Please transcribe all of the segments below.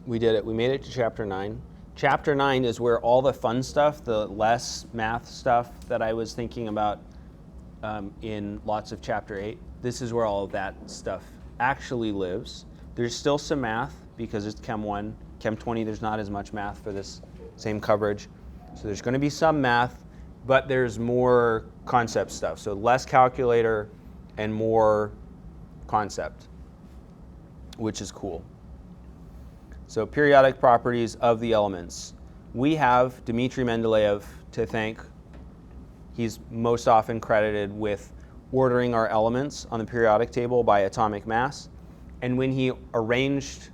We did it. We made it to chapter 9. Chapter 9 is where all the fun stuff, the less math stuff that I was thinking about in lots of chapter 8, this is where all of that stuff actually lives. There's still some math because it's Chem 1. Chem 20, there's not as much math for this same coverage. So there's going to be some math, but there's more concept stuff. So less calculator and more concept, which is cool. So periodic properties of the elements. We have Dmitry Mendeleev to thank. He's most often credited with ordering our elements on the periodic table by atomic mass. And when he arranged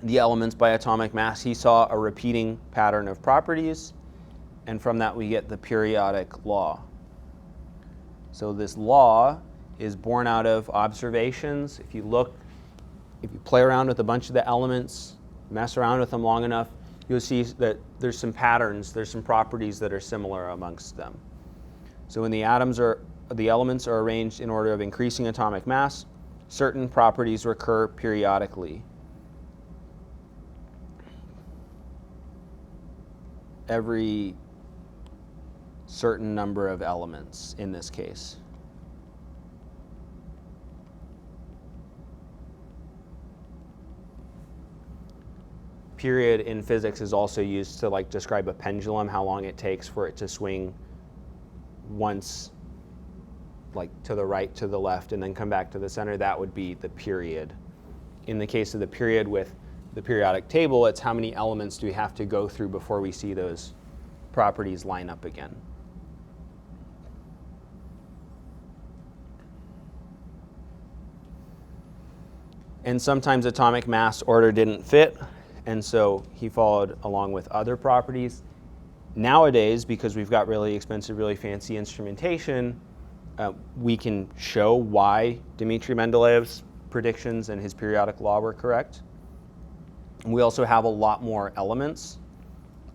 the elements by atomic mass, he saw a repeating pattern of properties. And from that we get the periodic law. So this law is born out of observations. If you play around with a bunch of the elements, mess around with them long enough, you'll see that there's some patterns, there's some properties that are similar amongst them. So when the elements are arranged in order of increasing atomic mass, certain properties recur periodically. Every certain number of elements in this case. Period in physics is also used to describe a pendulum, how long it takes for it to swing once to the right, to the left, and then come back to the center. That would be the period. In the case of the period with the periodic table, it's how many elements do we have to go through before we see those properties line up again. And sometimes atomic mass order didn't fit, and so he followed along with other properties. Nowadays, because we've got really expensive, really fancy instrumentation, we can show why Dmitry Mendeleev's predictions and his periodic law were correct. We also have a lot more elements.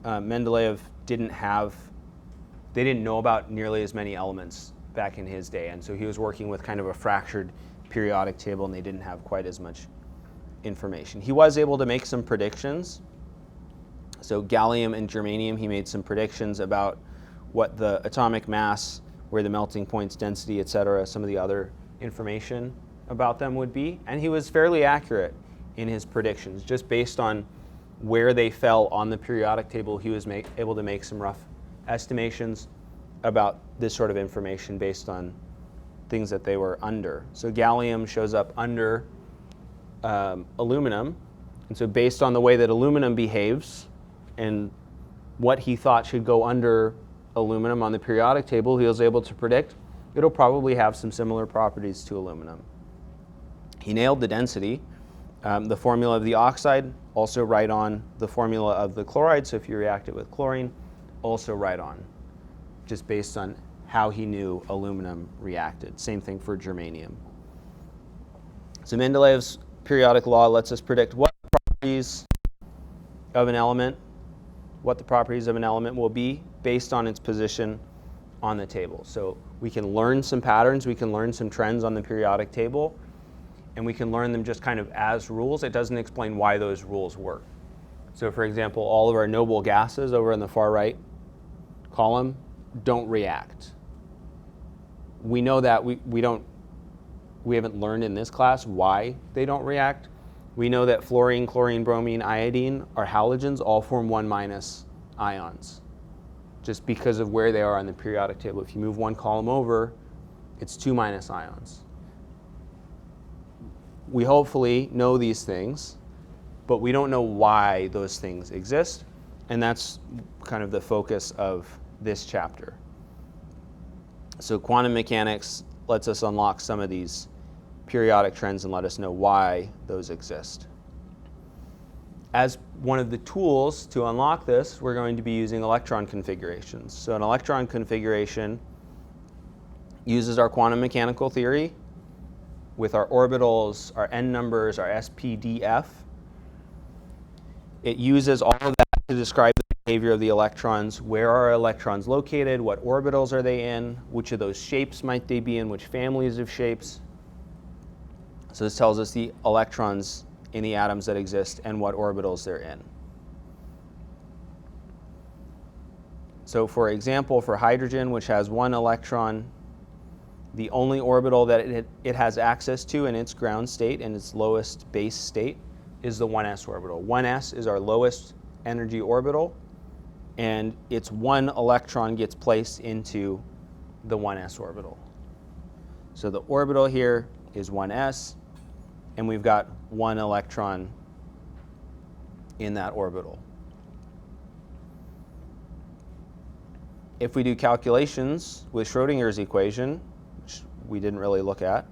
Mendeleev they didn't know about nearly as many elements back in his day, and so he was working with kind of a fractured periodic table, and they didn't have quite as much information. He was able to make some predictions. So gallium and germanium, he made some predictions about what the atomic mass, where the melting points, density, etc., some of the other information about them would be. And he was fairly accurate in his predictions. Just based on where they fell on the periodic table, he was able to make some rough estimations about this sort of information based on things that they were under. So gallium shows up under aluminum. And so based on the way that aluminum behaves and what he thought should go under aluminum on the periodic table, he was able to predict it'll probably have some similar properties to aluminum. He nailed the density. The formula of the oxide, also right on. The formula of the chloride, so if you react it with chlorine, also right on, just based on how he knew aluminum reacted. Same thing for germanium. So Mendeleev's periodic law lets us predict what the properties of an element will be based on its position on the table. So we can learn some patterns, we can learn some trends on the periodic table, and we can learn them just kind of as rules. It doesn't explain why those rules work. So for example, all of our noble gases over in the far right column don't react. We know that we haven't learned in this class why they don't react. We know that fluorine, chlorine, bromine, iodine are halogens, all form 1- ions, just because of where they are on the periodic table. If you move one column over, it's 2- ions. We hopefully know these things, but we don't know why those things exist, and that's kind of the focus of this chapter. So quantum mechanics lets us unlock some of these periodic trends and let us know why those exist. As one of the tools to unlock this, we're going to be using electron configurations. So an electron configuration uses our quantum mechanical theory with our orbitals, our n numbers, our SPDF. It uses all of that to describe the behavior of the electrons. Where are electrons located? What orbitals are they in? Which of those shapes might they be in? Which families of shapes? So this tells us the electrons in the atoms that exist and what orbitals they're in. So for example, for hydrogen, which has 1 electron, the only orbital that it has access to in its ground state, in its lowest base state, is the 1s orbital. 1s is our lowest energy orbital, and its 1 electron gets placed into the 1s orbital. So the orbital here is 1s, and we've got 1 electron in that orbital. If we do calculations with Schrodinger's equation, which we didn't really look at,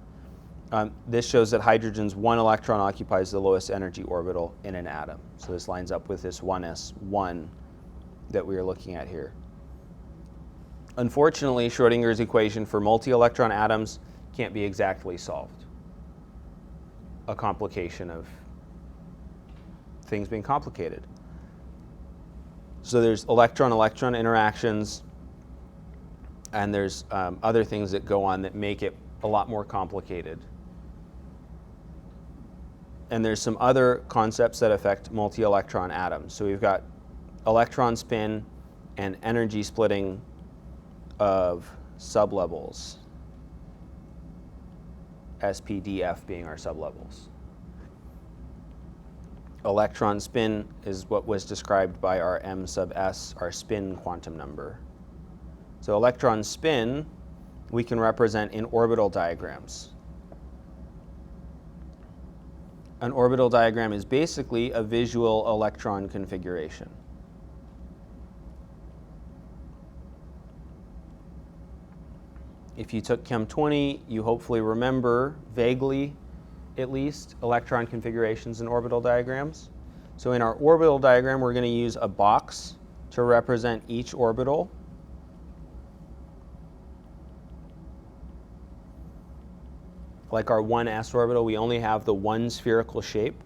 this shows that hydrogen's 1 electron occupies the lowest energy orbital in an atom. So this lines up with this 1s1 that we are looking at here. Unfortunately, Schrodinger's equation for multi-electron atoms can't be exactly solved. A complication of things being complicated. So there's electron-electron interactions, and there's other things that go on that make it a lot more complicated. And there's some other concepts that affect multi-electron atoms. So we've got electron spin and energy splitting of sublevels, SP, DF being our sublevels. Electron spin is what was described by our m sub s, our spin quantum number. So electron spin we can represent in orbital diagrams. An orbital diagram is basically a visual electron configuration. If you took Chem 20, you hopefully remember, vaguely at least, electron configurations in orbital diagrams. So in our orbital diagram, we're going to use a box to represent each orbital. Like our 1s orbital, we only have the 1 spherical shape.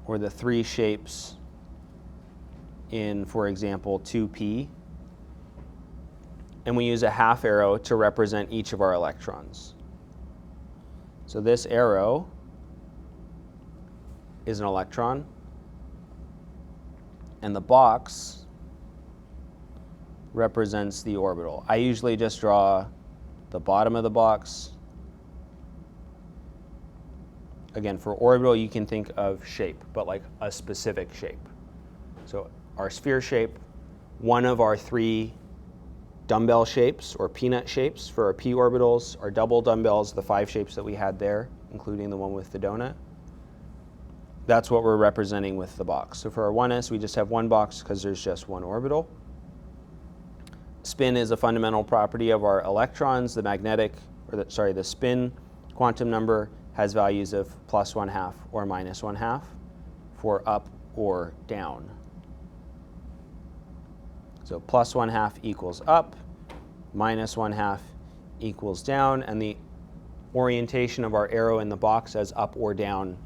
Or the 3 shapes in, for example, 2p. And we use a half arrow to represent each of our electrons. So this arrow is an electron, and the box represents the orbital. I usually just draw the bottom of the box. Again, for orbital, you can think of shape, but like a specific shape. So our sphere shape, one of our 3 dumbbell shapes or peanut shapes for our p orbitals, our double dumbbells, the 5 shapes that we had there, including the one with the donut. That's what we're representing with the box. So for our 1s, we just have 1 box because there's just 1 orbital. Spin is a fundamental property of our electrons. The spin quantum number has values of +1/2 or -1/2 for up or down. So +1/2 equals up, -1/2 equals down, and the orientation of our arrow in the box as up or down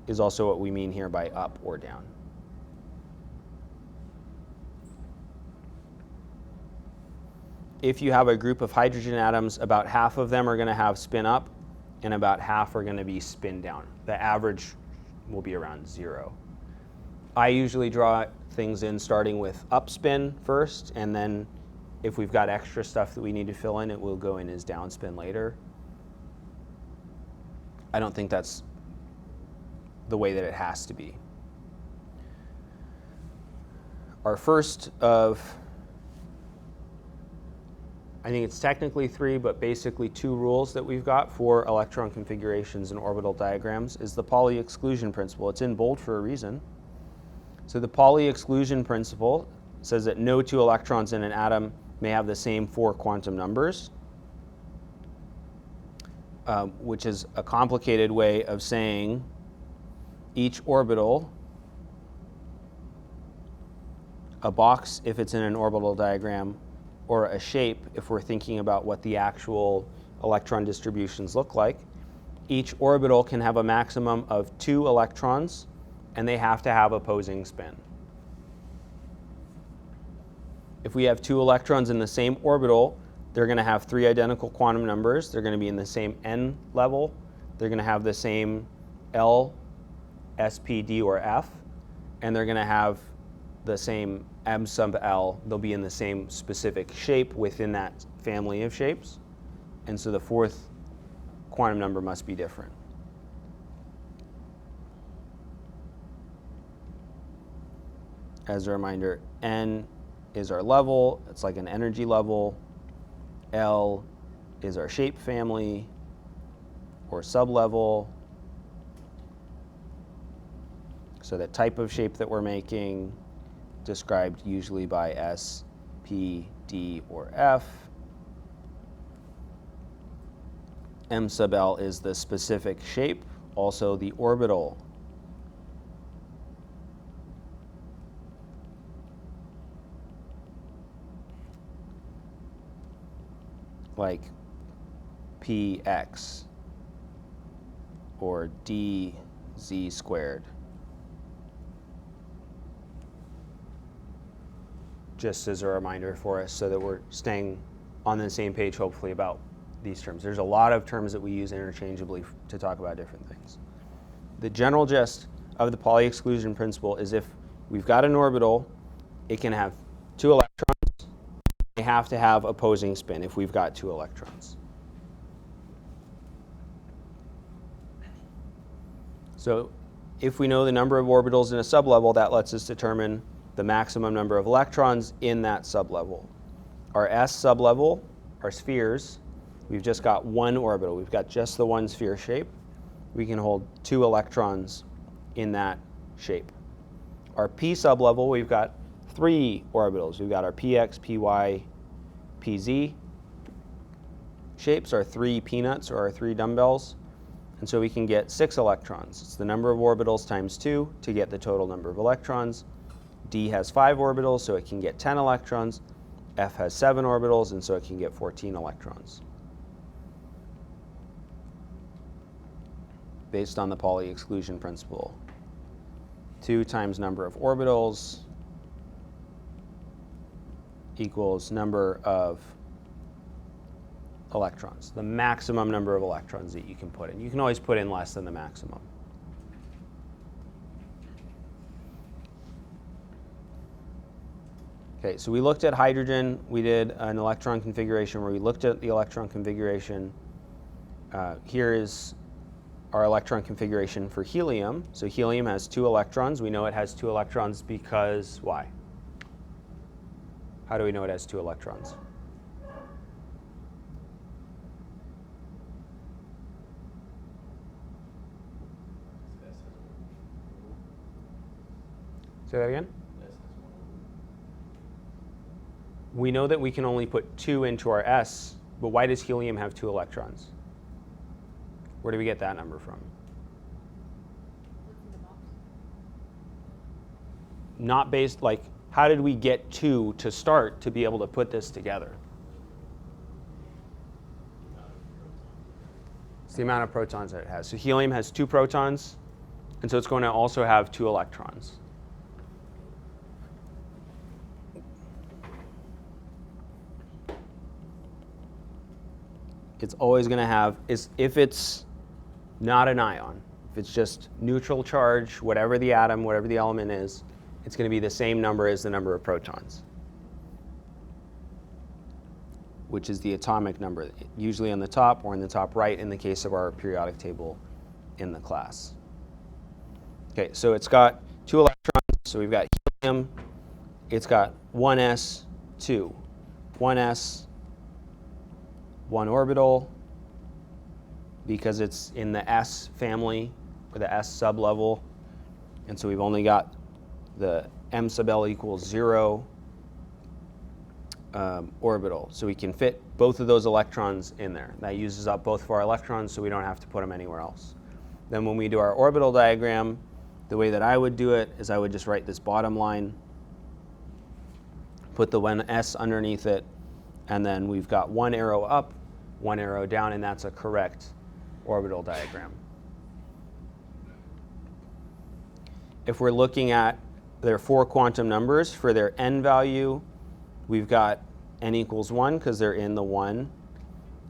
is also what we mean here by up or down. If you have a group of hydrogen atoms, about half of them are going to have spin up, and about half are going to be spin down. The average will be around 0. I usually draw things in starting with up spin first, and then if we've got extra stuff that we need to fill in, it will go in as down spin later. I don't think that's the way that it has to be. Our first of, I think it's technically 3, but basically 2 rules that we've got for electron configurations and orbital diagrams is the Pauli exclusion principle. It's in bold for a reason. So the Pauli exclusion principle says that no 2 electrons in an atom may have the same 4 quantum numbers, which is a complicated way of saying each orbital, a box if it's in an orbital diagram, or a shape if we're thinking about what the actual electron distributions look like, each orbital can have a maximum of 2 electrons, and they have to have opposing spin. If we have 2 electrons in the same orbital, they're going to have 3 identical quantum numbers. They're going to be in the same n level. They're going to have the same L, SP, D, or F. And they're going to have the same M sub L. They'll be in the same specific shape within that family of shapes. And so the 4th quantum number must be different. As a reminder, N is our level. It's like an energy level. L is our shape family or sublevel. So the type of shape that we're making, described usually by S, P, D, or F. M sub L is the specific shape, also the orbital. Like px or dz squared. Just as a reminder for us so that we're staying on the same page, hopefully, about these terms. There's a lot of terms that we use interchangeably to talk about different things. The general gist of the Pauli exclusion principle is if we've got an orbital, it can have 2 electrons. They have to have opposing spin if we've got 2 electrons. So if we know the number of orbitals in a sublevel, that lets us determine the maximum number of electrons in that sublevel. Our S sublevel, our spheres, we've just got 1 orbital. We've got just the 1 sphere shape. We can hold 2 electrons in that shape. Our P sublevel, we've got 3 orbitals. We've got our px, py, pz shapes, our 3 peanuts or our 3 dumbbells. And so we can get 6 electrons. It's the number of orbitals times 2 to get the total number of electrons. D has 5 orbitals, so it can get 10 electrons. F has 7 orbitals, and so it can get 14 electrons. Based on the Pauli exclusion principle. 2 times number of orbitals equals number of electrons, the maximum number of electrons that you can put in. You can always put in less than the maximum. Okay, so we looked at hydrogen. We did an electron configuration where we looked at the electron configuration. Here is our electron configuration for helium. So helium has 2 electrons. We know it has 2 electrons because why? How do we know it has 2 electrons? Say that again? We know that we can only put 2 into our S, but why does helium have 2 electrons? Where do we get that number from? Not based, like, how did we get 2 to start to be able to put this together? It's the amount of protons that it has. So helium has 2 protons, and so it's going to also have 2 electrons. It's always going to have, if it's not an ion, if it's just neutral charge, whatever the atom, whatever the element is, it's going to be the same number as the number of protons, which is the atomic number, usually on the top or in the top right in the case of our periodic table in the class. Okay, so it's got 2 electrons, so we've got helium, it's got 1s, 2, 1s, 1 orbital, because it's in the S family, or the S sublevel, and so we've only got the M sub L equals 0 orbital. So we can fit both of those electrons in there. That uses up both of our electrons, so we don't have to put them anywhere else. Then when we do our orbital diagram, the way that I would do it is I would just write this bottom line, put the 1s underneath it, and then we've got 1 arrow up, 1 arrow down, and that's a correct orbital diagram. If we're looking at their 4 quantum numbers for their n value, we've got n equals 1 because they're in the 1.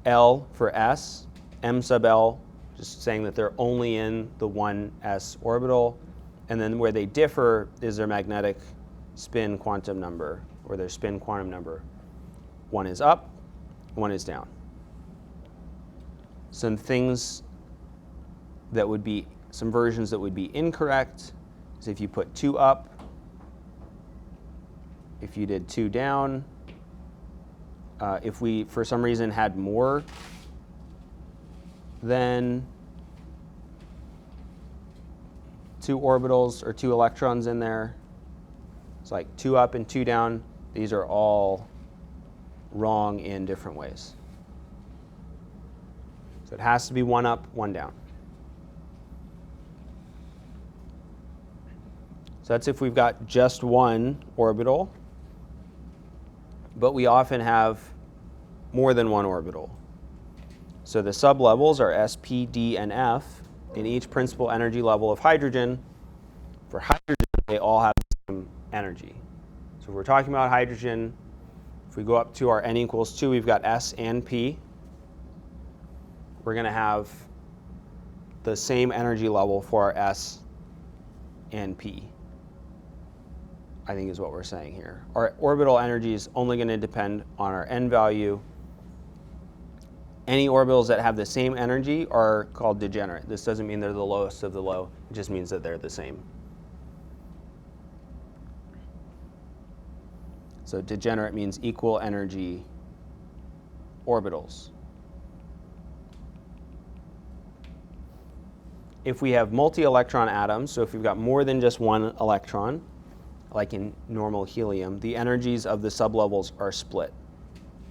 L for s. M sub L, just saying that they're only in the 1s orbital. And then where they differ is their magnetic spin quantum number, or their spin quantum number. One is up, one is down. Some things that would be, some versions that would be incorrect is if you put 2 up, if you did 2 down, if we, for some reason, had more than 2 orbitals or 2 electrons in there, it's like 2 up and 2 down. These are all wrong in different ways. So it has to be 1 up, 1 down. So that's if we've got just 1 orbital, but we often have more than 1 orbital. So the sublevels are S, P, D, and F in each principal energy level of hydrogen. For hydrogen, they all have the same energy. So if we're talking about hydrogen, if we go up to our n equals 2, we've got S and P. We're going to have the same energy level for our S and P, I think is what we're saying here. Our orbital energy is only going to depend on our n value. Any orbitals that have the same energy are called degenerate. This doesn't mean they're the lowest of the low. It just means that they're the same. So degenerate means equal energy orbitals. If we have multi-electron atoms, so if we've got more than just 1 electron, like in normal helium, the energies of the sublevels are split.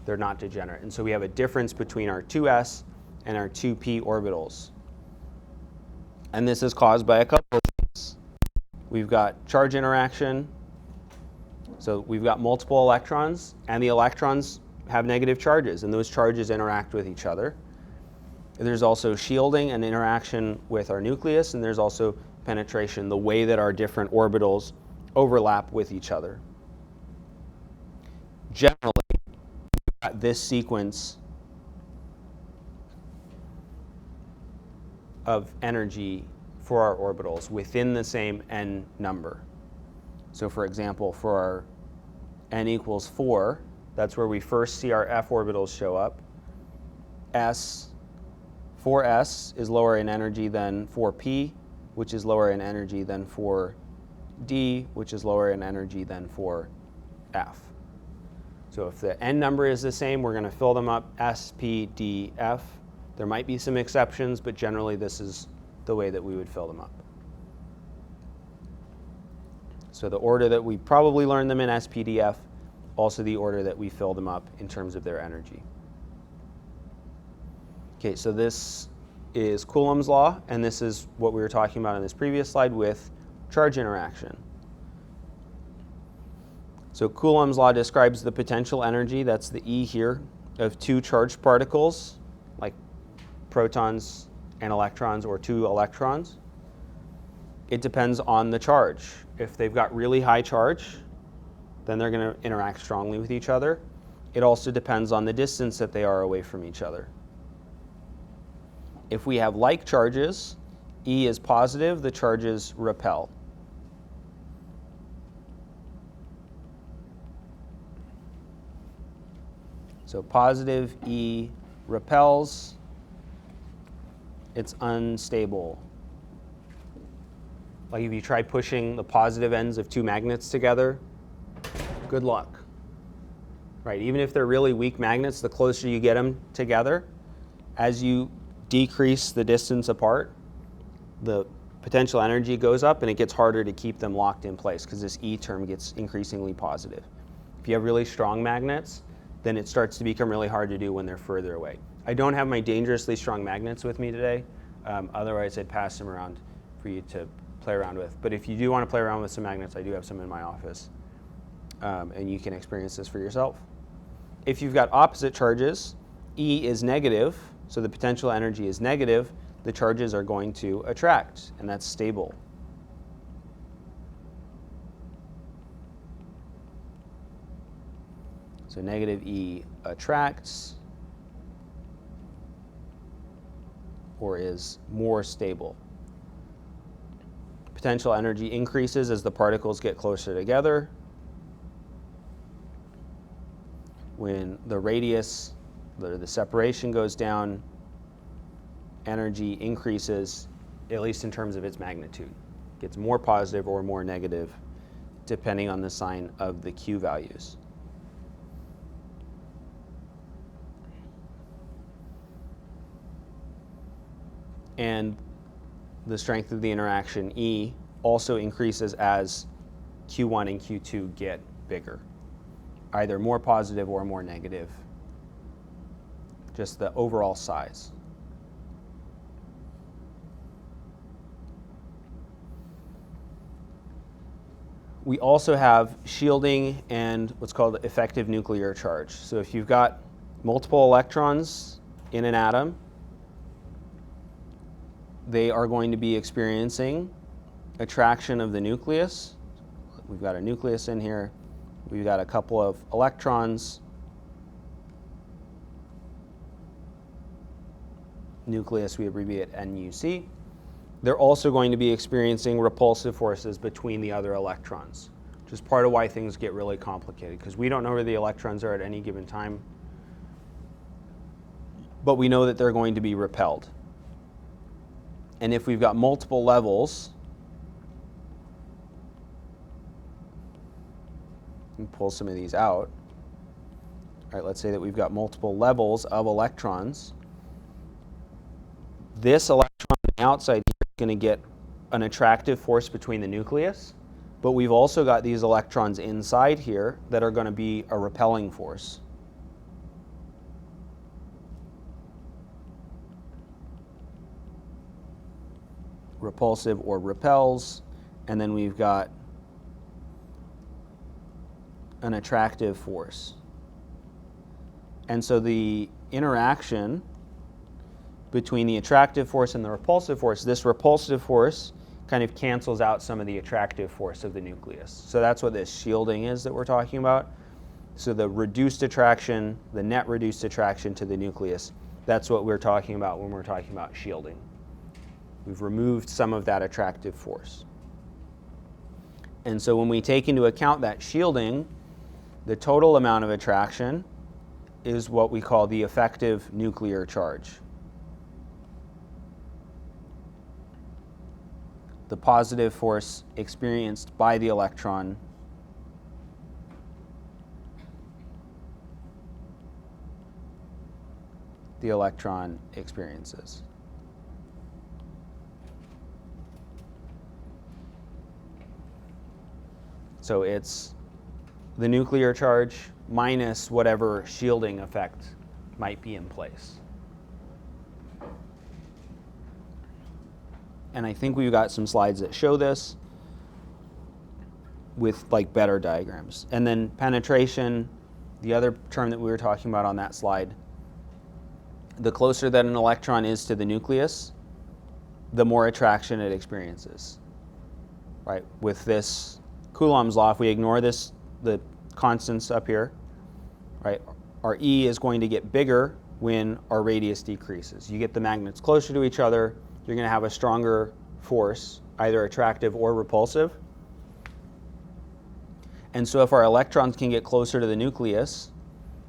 They're not degenerate. And so we have a difference between our 2s and our 2p orbitals. And this is caused by a couple of things. We've got charge interaction. So we've got multiple electrons, and the electrons have negative charges, and those charges interact with each other. There's also shielding and interaction with our nucleus, and there's also penetration, the way that our different orbitals overlap with each other. Generally, we've got this sequence of energy for our orbitals within the same n number. So for example, for our n equals 4, that's where we first see our f orbitals show up. 4s is lower in energy than 4p, which is lower in energy than 4d, which is lower in energy than 4f. So if the n number is the same, we're going to fill them up s, p, d, f. There might be some exceptions, but generally this is the way that we would fill them up. So the order that we probably learned them in SPDF, also the order that we fill them up in terms of their energy. Okay, so this is Coulomb's law, and this is what we were talking about in this previous slide with charge interaction. So Coulomb's law describes the potential energy, that's the E here, of 2 charged particles, like protons and electrons, or 2 electrons. It depends on the charge. If they've got really high charge, then they're going to interact strongly with each other. It also depends on the distance that they are away from each other. If we have like charges, E is positive, the charges repel. So positive E repels, it's unstable. Like if you try pushing the positive ends of 2 magnets together, good luck. Right? Even if they're really weak magnets, the closer you get them together, as you decrease the distance apart, the potential energy goes up and it gets harder to keep them locked in place because this E term gets increasingly positive. If you have really strong magnets, then it starts to become really hard to do when they're further away. I don't have my dangerously strong magnets with me today. Otherwise, I'd pass them around for you to play around with. But if you do want to play around with some magnets, I do have some in my office. And you can experience this for yourself. If you've got opposite charges, E is negative, so the potential energy is negative, the charges are going to attract, and that's stable. So So negative E attracts or is more stable. Potential energy increases as the particles get closer together. When the radius, the separation goes down, energy increases, at least in terms of its magnitude. It gets more positive or more negative, depending on the sign of the Q values. And the strength of the interaction, E, also increases as Q1 and Q2 get bigger, either more positive or more negative, just the overall size. We also have shielding and what's called effective nuclear charge. So if you've got multiple electrons in an atom, they are going to be experiencing attraction of the nucleus. We've got a nucleus in here. We've got a couple of electrons. Nucleus we abbreviate NUC. They're also going to be experiencing repulsive forces between the other electrons, which is part of why things get really complicated, because we don't know where the electrons are at any given time, but we know that they're going to be repelled. And if we've got multiple levels, let me pull some of these out. All right, let's say that we've got multiple levels of electrons. This electron on the outside here is going to get an attractive force between the nucleus, but we've also got these electrons inside here that are going to be a repelling force. Repulsive or repels, and then we've got an attractive force. And so the interaction between the attractive force and the repulsive force, this repulsive force kind of cancels out some of the attractive force of the nucleus. So that's what this shielding is that we're talking about. So the reduced attraction, the net reduced attraction to the nucleus, that's what we're talking about when we're talking about shielding. We've removed some of that attractive force. And so when we take into account that shielding, the total amount of attraction is what we call the effective nuclear charge. The positive force experienced by the electron experiences. So it's the nuclear charge minus whatever shielding effect might be in place. And I think we've got some slides that show this with like better diagrams. And then penetration, the other term that we were talking about on that slide, the closer that an electron is to the nucleus, the more attraction it experiences. Right? With this Coulomb's law, if we ignore this, the constants up here, right, our E is going to get bigger when our radius decreases. You get the magnets closer to each other, you're going to have a stronger force, either attractive or repulsive. And so if our electrons can get closer to the nucleus,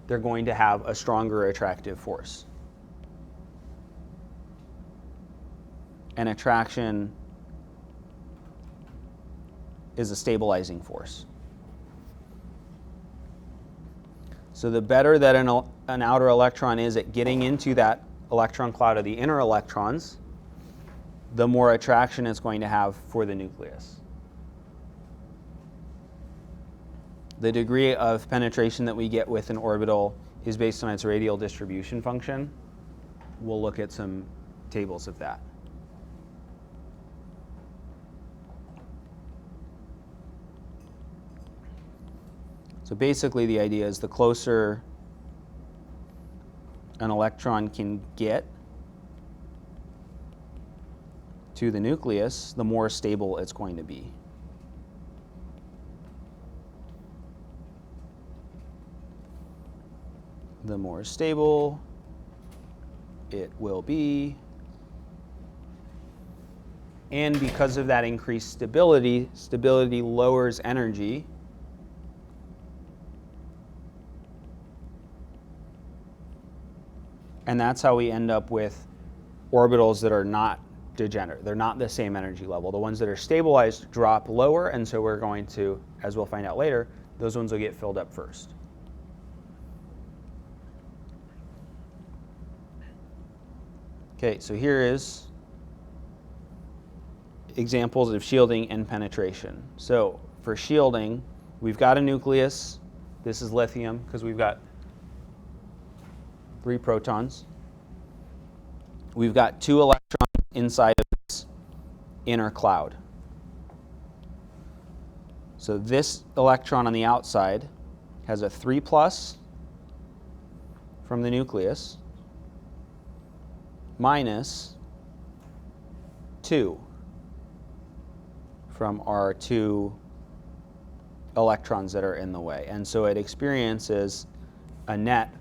they're going to have a stronger attractive force. And attraction is a stabilizing force. So the better that an outer electron is at getting into that electron cloud of the inner electrons, the more attraction it's going to have for the nucleus. The degree of penetration that we get with an orbital is based on its radial distribution function. We'll look at some tables of that. So basically the idea is the closer an electron can get to the nucleus, the more stable it's going to be. the more stable it will be. And because of that increased stability, stability lowers energy. And that's how we end up with orbitals that are not degenerate. They're not the same energy level. The ones that are stabilized drop lower, and so we're going to, as we'll find out later, those ones will get filled up first. Okay, so here is examples of shielding and penetration. So for shielding, we've got a nucleus. This is lithium because we've got 3 protons. We've got 2 electrons inside of this inner cloud. So this electron on the outside has a 3+ from the nucleus minus 2 from our 2 electrons that are in the way. And so it experiences a net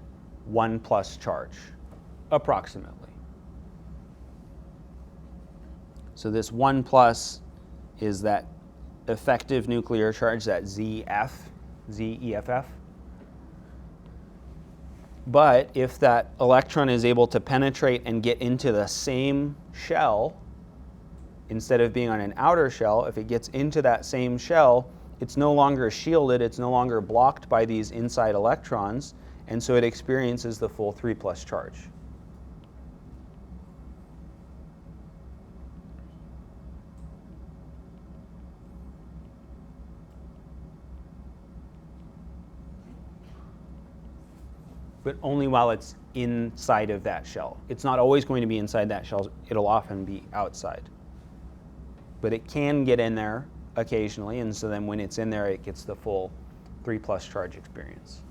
1+ charge, approximately. So this 1+ is that effective nuclear charge, that ZEFF. But if that electron is able to penetrate and get into the same shell, instead of being on an outer shell, if it gets into that same shell, it's no longer shielded, it's no longer blocked by these inside electrons, and so it experiences the full 3+ charge. But only while it's inside of that shell. It's not always going to be inside that shell, it'll often be outside. But it can get in there occasionally, and so then when it's in there, it gets the full 3+ charge experience.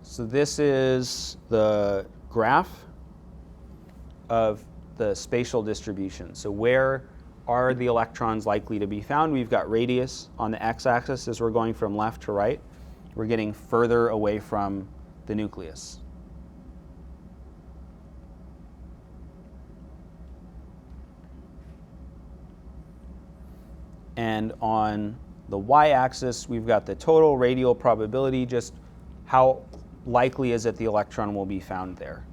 So this is the graph of the spatial distribution. So where are the electrons likely to be found? We've got radius on the x-axis as we're going from left to right. We're getting further away from the nucleus. And on the y-axis, we've got the total radial probability, just how likely is it the electron will be found there.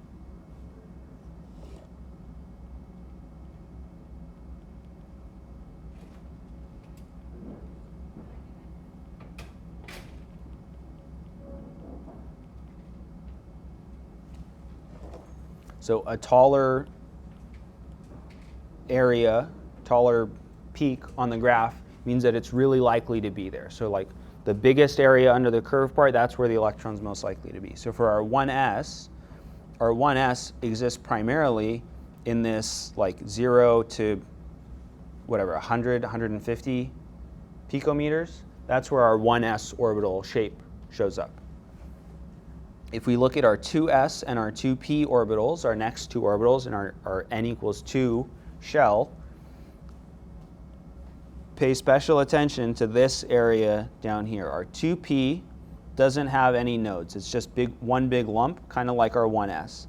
So a taller area, taller peak on the graph means that it's really likely to be there. So like the biggest area under the curved part, that's where the electron's most likely to be. So for our 1s exists primarily in this like 0 to whatever, 100, 150 picometers. That's where our 1s orbital shape shows up. If we look at our 2s and our 2p orbitals, our next 2 orbitals in our n equals 2 shell, pay special attention to this area down here. Our 2p doesn't have any nodes. It's just one big lump, kind of like our 1s.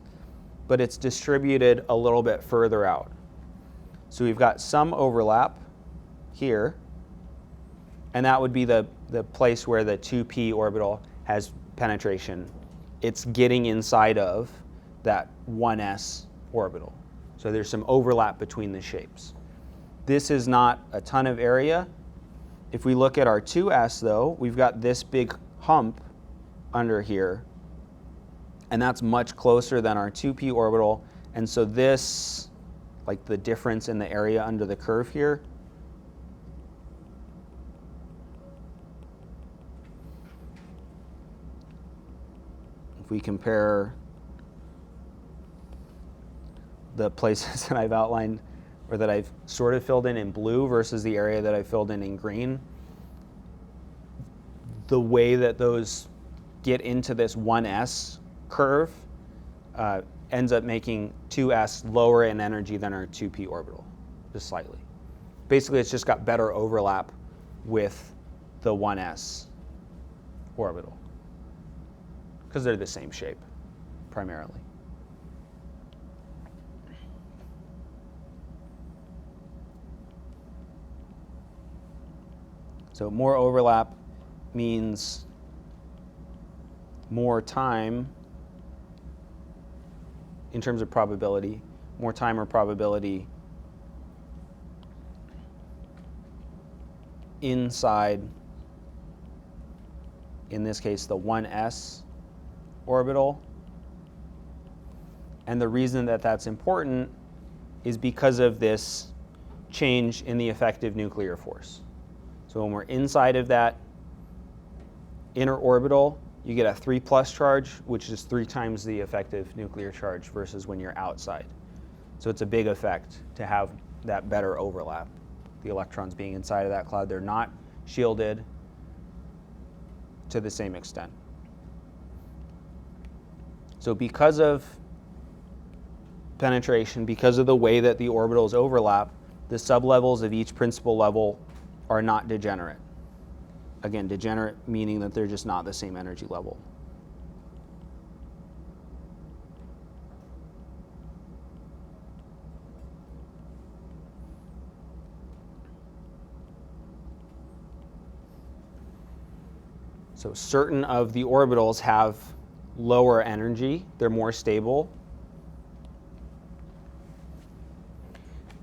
But it's distributed a little bit further out. So we've got some overlap here, and that would be the place where the 2p orbital has penetration. It's getting inside of that 1s orbital. So there's some overlap between the shapes. This is not a ton of area. If we look at our 2s though, we've got this big hump under here, and that's much closer than our 2p orbital. And so this, like the difference in the area under the curve here, if we compare the places that I've outlined or that I've sort of filled in blue versus the area that I filled in green, the way that those get into this 1s curve ends up making 2s lower in energy than our 2p orbital, just slightly. Basically, it's just got better overlap with the 1s orbital, because they're the same shape, primarily. So more overlap means more time in terms of probability, more time or probability inside, in this case, the 1s orbital. And the reason that that's important is because of this change in the effective nuclear force. So when we're inside of that inner orbital, you get a 3+ charge, which is 3 times the effective nuclear charge versus when you're outside. So it's a big effect to have that better overlap. The electrons being inside of that cloud, they're not shielded to the same extent. So because of penetration, because of the way that the orbitals overlap, the sublevels of each principal level are not degenerate. Again, degenerate meaning that they're just not the same energy level. So certain of the orbitals have lower energy, they're more stable.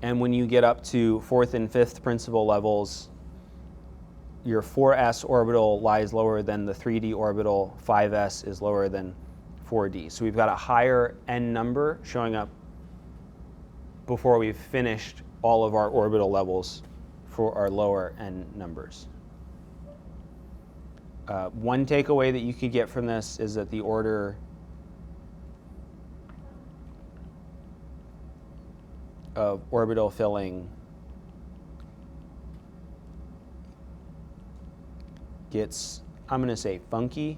And when you get up to 4th and 5th principal levels, your 4s orbital lies lower than the 3d orbital, 5s is lower than 4d. So we've got a higher n number showing up before we've finished all of our orbital levels for our lower n numbers. One takeaway that you could get from this is that the order of orbital filling gets, I'm going to say, funky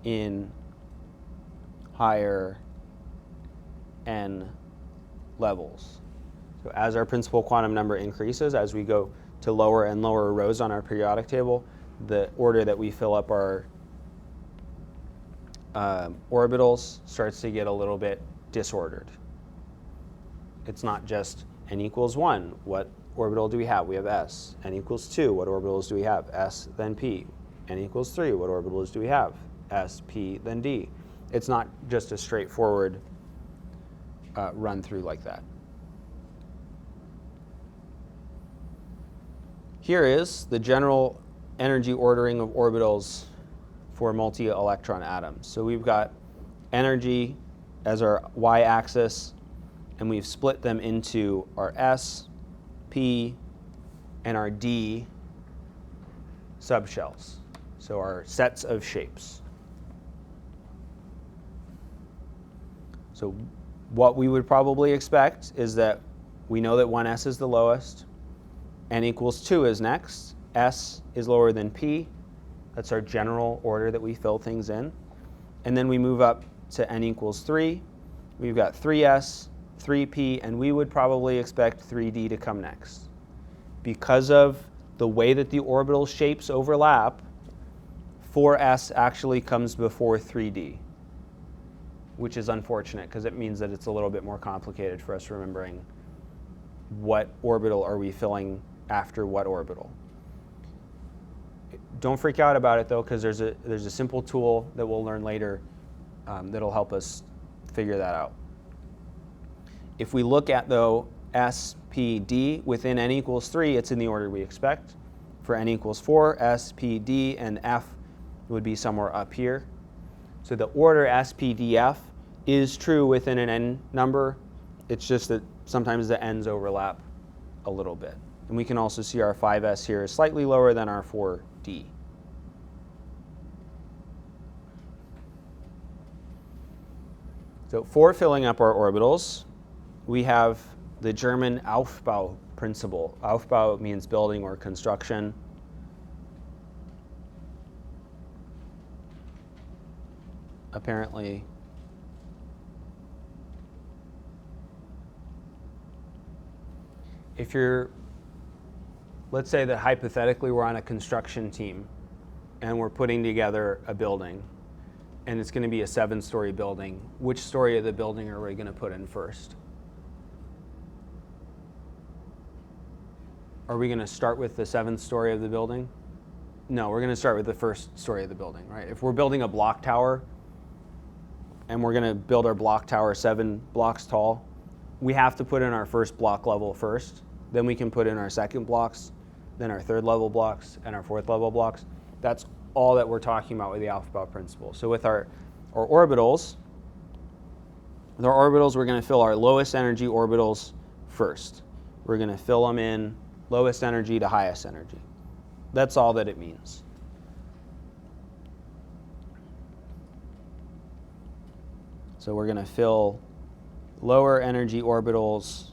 in higher n levels. So as our principal quantum number increases, as we go to lower and lower rows on our periodic table, the order that we fill up our orbitals starts to get a little bit disordered. It's not just n equals 1, what orbital do we have? We have s. N equals 2, what orbitals do we have? S, then p. N equals 3, what orbitals do we have? S, p, then d. It's not just a straightforward run through like that. Here is the general energy ordering of orbitals for multi-electron atoms. So we've got energy as our y-axis, and we've split them into our s, p, and our d subshells. So our sets of shapes. So what we would probably expect is that we know that 1s is the lowest, n equals 2 is next, s is lower than p. That's our general order that we fill things in. And then we move up to n equals 3. We've got 3s, 3p, and we would probably expect 3d to come next. Because of the way that the orbital shapes overlap, 4s actually comes before 3d, which is unfortunate because it means that it's a little bit more complicated for us remembering what orbital are we filling after what orbital. Don't freak out about it though, because there's a simple tool that we'll learn later that'll help us figure that out. If we look at though S, P, D within n equals 3, it's in the order we expect. For n equals 4, S, P, D, and F would be somewhere up here. So the order S, P, D, F is true within an n number. It's just that sometimes the n's overlap a little bit. And we can also see our 5s here is slightly lower than our 4d. So for filling up our orbitals, we have the German Aufbau principle. Aufbau means building or construction. Apparently, if you're, let's say that hypothetically we're on a construction team and we're putting together a building, and it's going to be a 7-story building. Which story of the building are we going to put in first? Are we going to start with the 7th story of the building? No, we're going to start with the 1st story of the building, right? If we're building a block tower, and we're going to build our block tower 7 blocks tall, we have to put in our 1st block level first. Then we can put in our 2nd blocks, then our 3rd level blocks, and our 4th level blocks. That's all that we're talking about with the aufbau principle. So with our orbitals, we're going to fill our lowest energy orbitals first. We're going to fill them in lowest energy to highest energy. That's all that it means. So we're going to fill lower energy orbitals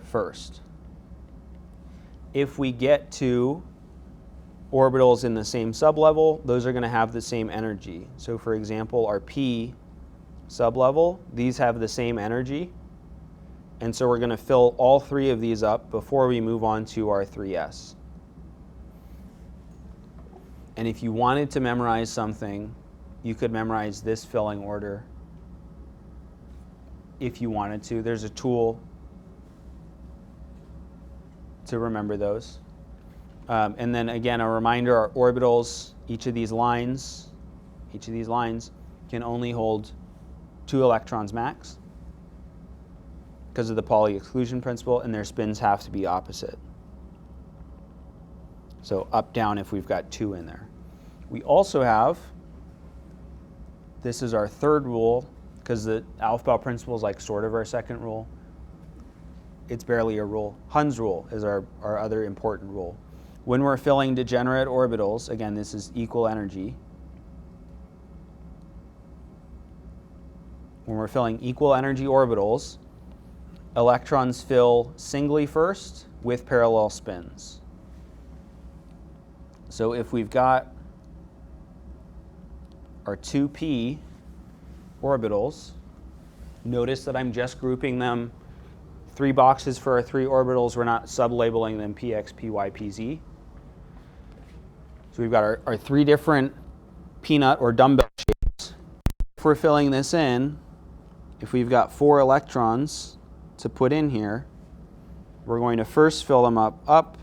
first. If we get to orbitals in the same sublevel, those are going to have the same energy. So for example, our p sublevel, these have the same energy. And so we're going to fill all 3 of these up before we move on to our 3s. And if you wanted to memorize something, you could memorize this filling order if you wanted to. There's a tool to remember those. And then again, a reminder, our orbitals, each of these lines can only hold 2 electrons max because of the Pauli exclusion principle, and their spins have to be opposite. So up, down if we've got 2 in there. We also have, this is our 3rd rule, because the aufbau principle is like sort of our 2nd rule. It's barely a rule. Hund's rule is our other important rule. When we're filling degenerate orbitals, again, this is equal energy. When we're filling equal energy orbitals, electrons fill singly first with parallel spins. So if we've got our 2p orbitals, notice that I'm just grouping them 3 boxes for our 3 orbitals. We're not sub-labeling them px, py, pz. So we've got our 3 different peanut or dumbbell shapes. If we're filling this in, if we've got 4 electrons to put in here, we're going to first fill them up, up,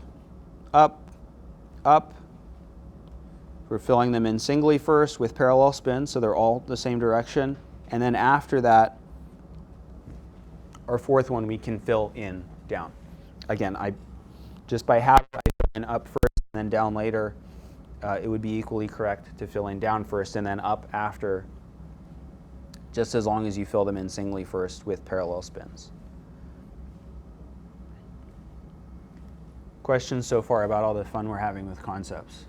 up. We're filling them in singly first with parallel spins, so they're all the same direction. And then after that, our 4th one we can fill in down. Again, just by habit, I fill in up first and then down later. It would be equally correct to fill in down first and then up after, just as long as you fill them in singly first with parallel spins. Questions so far about all the fun we're having with concepts?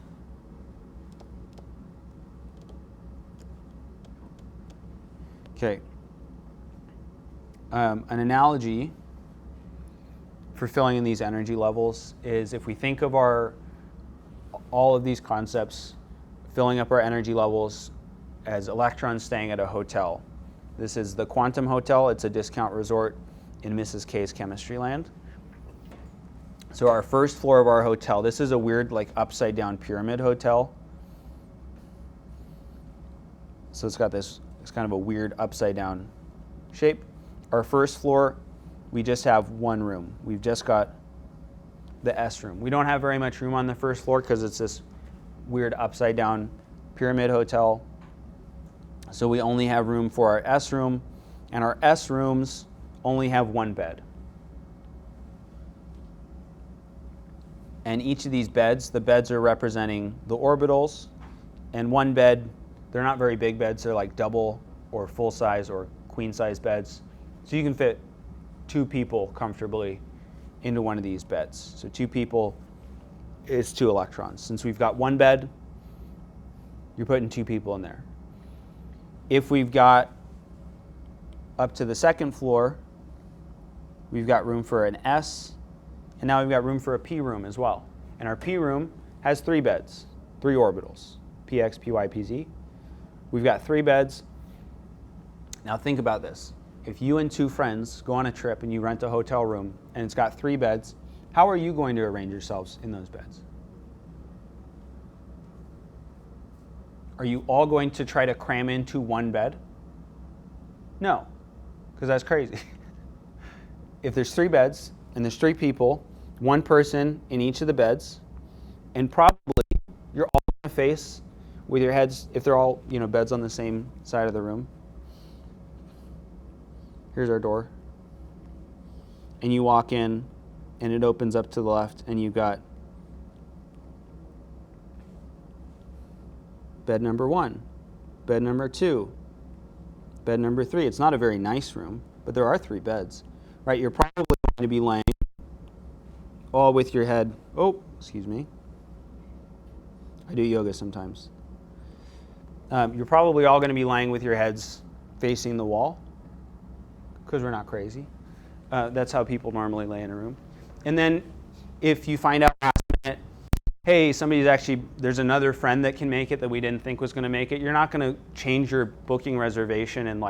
Okay. An analogy for filling in these energy levels is if we think of all of these concepts filling up our energy levels as electrons staying at a hotel. This is the Quantum Hotel. It's a discount resort in Mrs. K's Chemistry Land. So our 1st floor of our hotel, this is a weird like upside down pyramid hotel. So it's got this, it's kind of a weird upside down shape. Our 1st floor, we just have 1 room. We've just got the S room. We don't have very much room on the 1st floor because it's this weird upside down pyramid hotel. So we only have room for our S room, and our S rooms only have 1 bed. And each of these beds, the beds are representing the orbitals, and 1 bed, they're not very big beds, they're like double or full size or queen size beds. So you can fit 2 people comfortably into one of these beds. So 2 people is 2 electrons. Since we've got 1 bed, you're putting 2 people in there. If we've got up to the 2nd floor, we've got room for an S, and now we've got room for a P room as well. And our P room has 3 beds, 3 orbitals, px, py, pz. We've got 3 beds. Now think about this. If you and 2 friends go on a trip and you rent a hotel room and it's got 3 beds, how are you going to arrange yourselves in those beds? Are you all going to try to cram into one bed? No, because that's crazy. If there's 3 beds and there's 3 people, 1 person in each of the beds, and probably you're all going to face with your heads, if they're all, beds on the same side of the room. Here's our door. And you walk in, and it opens up to the left, and you've got bed number 1, bed number 2, bed number 3. It's not a very nice room, but there are 3 beds, right? You're probably going to be laying all with your head. Oh, excuse me. I do yoga sometimes. You're probably all going to be laying with your heads facing the wall, because we're not crazy. That's how people normally lay in a room. And then if you find out last minute, hey, there's another friend that can make it that we didn't think was going to make it, you're not going to change your booking reservation and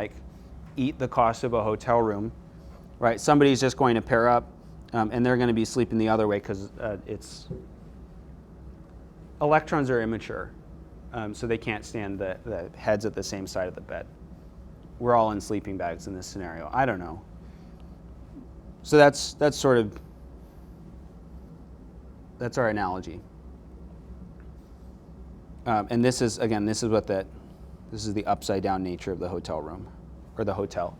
eat the cost of a hotel room, right? Somebody's just going to pair up, and they're going to be sleeping the other way because electrons are immature, so they can't stand the heads at the same side of the bed. We're all in sleeping bags in this scenario. I don't know. So that's our analogy. And this is the upside down nature of the hotel room, or the hotel,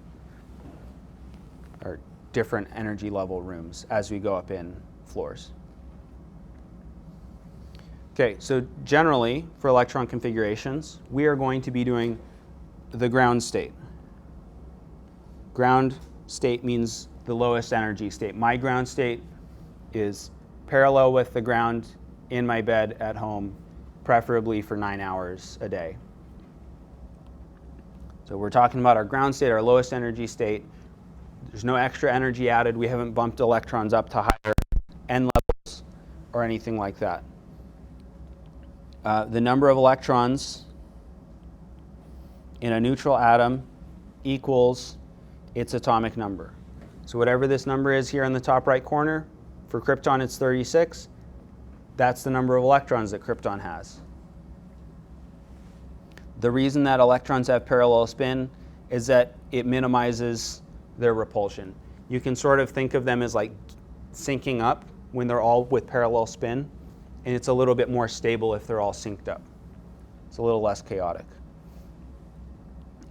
or different energy level rooms as we go up in floors. Okay, so generally for electron configurations, we are going to be doing the ground state. Ground state means the lowest energy state. My ground state is parallel with the ground in my bed at home, preferably for 9 hours a day. So we're talking about our ground state, our lowest energy state. There's no extra energy added. We haven't bumped electrons up to higher N levels or anything like that. The number of electrons in a neutral atom equals its atomic number. So whatever this number is here in the top right corner, for krypton it's 36. That's the number of electrons that krypton has. The reason that electrons have parallel spin is that it minimizes their repulsion. You can sort of think of them as syncing up when they're all with parallel spin, and it's a little bit more stable if they're all synced up. It's a little less chaotic.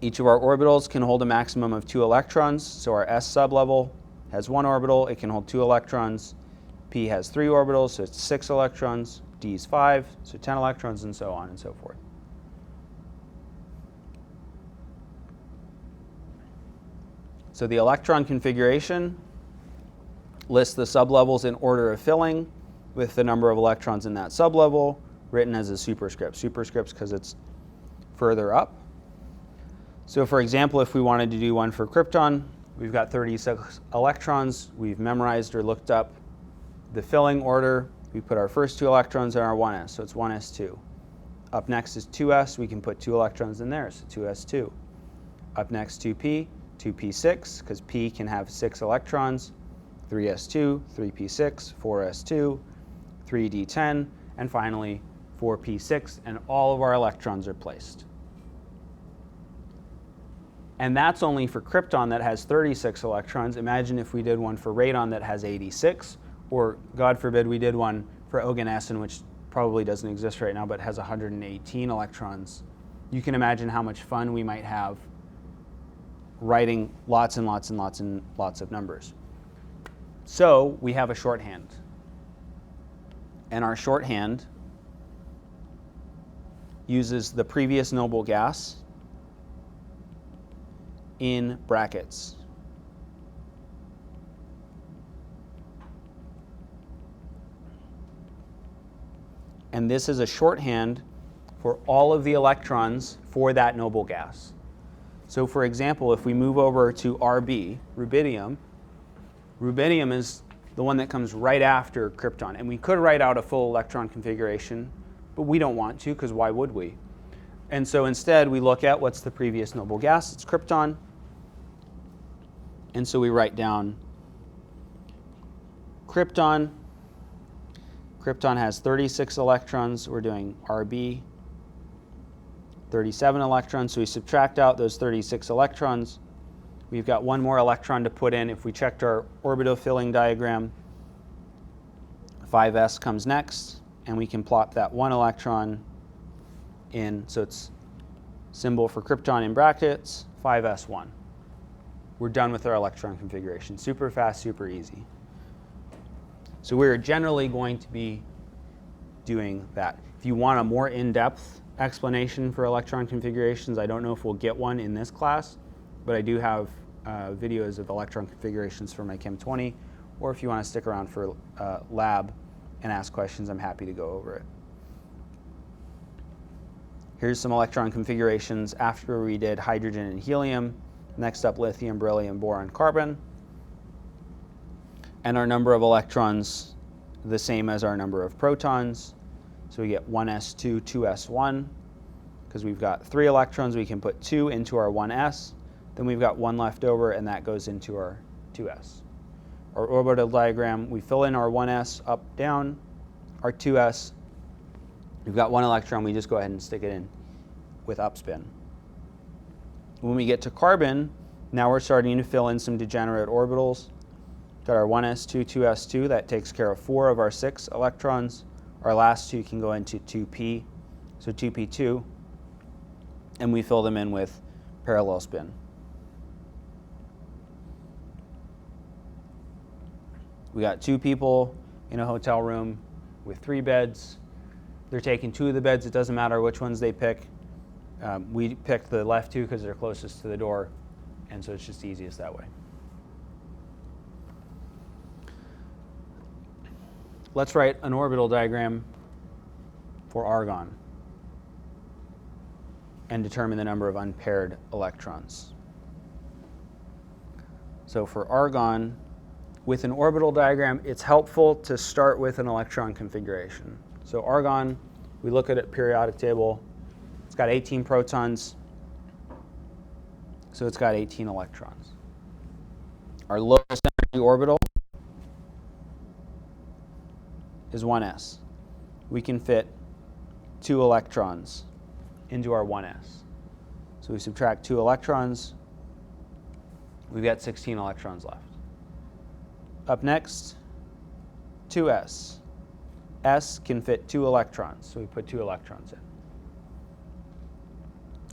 Each of our orbitals can hold a maximum of 2 electrons, so our S sublevel has 1 orbital, it can hold 2 electrons. P has 3 orbitals, so it's 6 electrons. D is 5, so 10 electrons, and so on and so forth. So the electron configuration lists the sublevels in order of filling with the number of electrons in that sublevel written as a superscript. Superscripts because it's further up. So for example, if we wanted to do one for krypton, we've got 36 electrons. We've memorized or looked up the filling order. We put our first 2 electrons in our 1s, so it's 1s2. Up next is 2s. We can put 2 electrons in there, so 2s2. Up next, 2p, 2p6, because p can have 6 electrons, 3s2, 3p6, 4s2, 3d10, and finally 4p6, and all of our electrons are placed. And that's only for krypton that has 36 electrons. Imagine if we did one for radon that has 86, or God forbid we did one for oganesson, which probably doesn't exist right now, but has 118 electrons. You can imagine how much fun we might have writing lots and lots and lots and lots of numbers. So we have a shorthand. And our shorthand uses the previous noble gas in brackets. And this is a shorthand for all of the electrons for that noble gas. So for example, if we move over to Rb, rubidium, rubidium is the one that comes right after krypton. And we could write out a full electron configuration, but we don't want to, because why would we? And so instead, we look at what's the previous noble gas. It's krypton. And so we write down krypton. Krypton has 36 electrons. We're doing Rb. 37 electrons. So we subtract out those 36 electrons. We've got one more electron to put in. If we checked our orbital filling diagram, 5s comes next, and we can plop that one electron in. So it's symbol for krypton in brackets, 5s1. We're done with our electron configuration. Super fast, super easy. So we're generally going to be doing that. If you want a more in-depth explanation for electron configurations, I don't know if we'll get one in this class, but I do have videos of electron configurations for my Chem 20, or if you want to stick around for lab and ask questions, I'm happy to go over it. Here's some electron configurations after we did hydrogen and helium. Next up, lithium, beryllium, boron, carbon. And our number of electrons, the same as our number of protons. So we get 1s2, 2s1. Because we've got 3 electrons, we can put 2 into our 1s. Then we've got 1 left over, and that goes into our 2s. Our orbital diagram, we fill in our 1s up, down. Our 2s, we've got 1 electron, we just go ahead and stick it in with upspin. When we get to carbon, now we're starting to fill in some degenerate orbitals. Got our 1s2, 2s2, that takes care of 4 of our 6 electrons. Our last 2 can go into 2p, so 2p2, and we fill them in with parallel spin. We got 2 people in a hotel room with 3 beds. They're taking 2 of the beds. It doesn't matter which ones they pick. We picked the left 2 because they're closest to the door, and so it's just the easiest that way. Let's write an orbital diagram for argon and determine the number of unpaired electrons. So for argon, with an orbital diagram, it's helpful to start with an electron configuration. So argon, we look at it periodic table. It's got 18 protons, so it's got 18 electrons. Our lowest energy orbital is 1s. We can fit 2 electrons into our 1s. So we subtract 2 electrons, we've got 16 electrons left. Up next, 2s. S can fit 2 electrons, so we put 2 electrons in.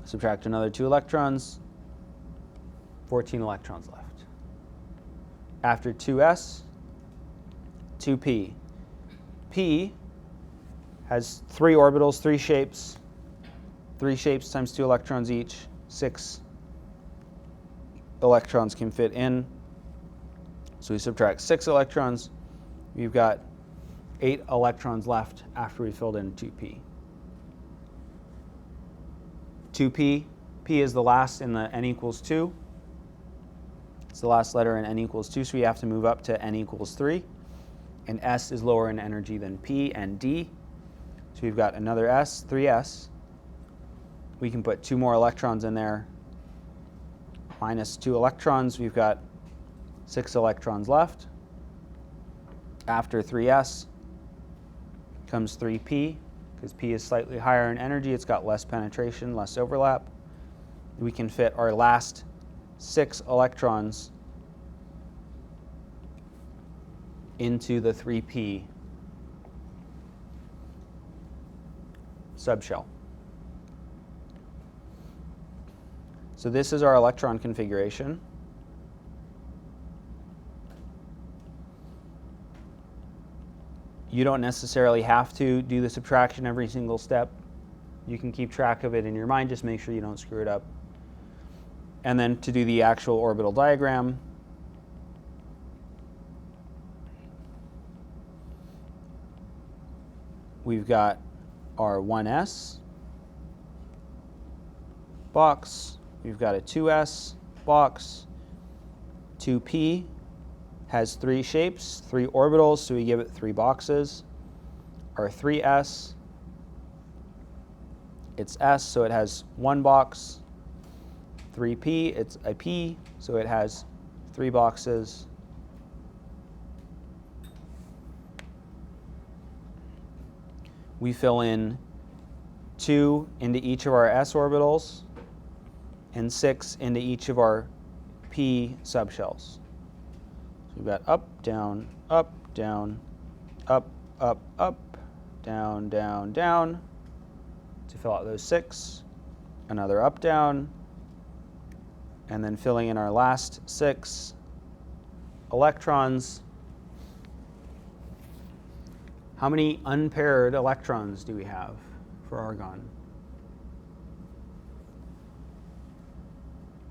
Subtract another 2 electrons, 14 electrons left. After 2s, 2p. P has 3 orbitals, 3 shapes. 3 shapes times 2 electrons each. 6 electrons can fit in. So we subtract 6 electrons. We've got 8 electrons left after we filled in 2p. 2p, p is the last in the n equals 2. It's the last letter in n equals 2, so we have to move up to n equals 3. And s is lower in energy than p and d. So we've got another s, 3s. We can put 2 more electrons in there. Minus 2 electrons, we've got 6 electrons left. After 3s comes 3p, because p is slightly higher in energy, it's got less penetration, less overlap. We can fit our last 6 electrons into the 3p subshell. So this is our electron configuration. You don't necessarily have to do the subtraction every single step. You can keep track of it in your mind, just make sure you don't screw it up. And then to do the actual orbital diagram, we've got our 1s box, we've got a 2s box, 2p has 3 shapes, 3 orbitals, so we give it 3 boxes. Our 3s, it's s, so it has 1 box. 3p, it's a p, so it has 3 boxes. We fill in 2 into each of our s orbitals, and 6 into each of our p subshells. So we've got up, down, up, down, up, up, up, down, down, down, to fill out those 6, another up, down, and then filling in our last 6 electrons. How many unpaired electrons do we have for argon?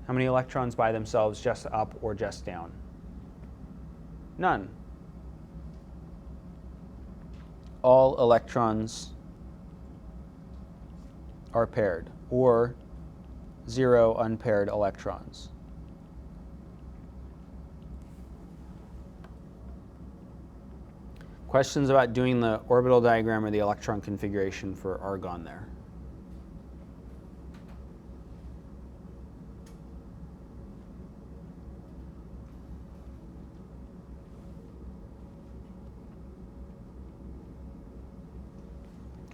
How many electrons by themselves, just up or just down? None. All electrons are paired, or 0 unpaired electrons. Questions about doing the orbital diagram or the electron configuration for argon there?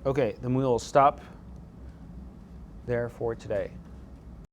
Okay, then we will stop there for today.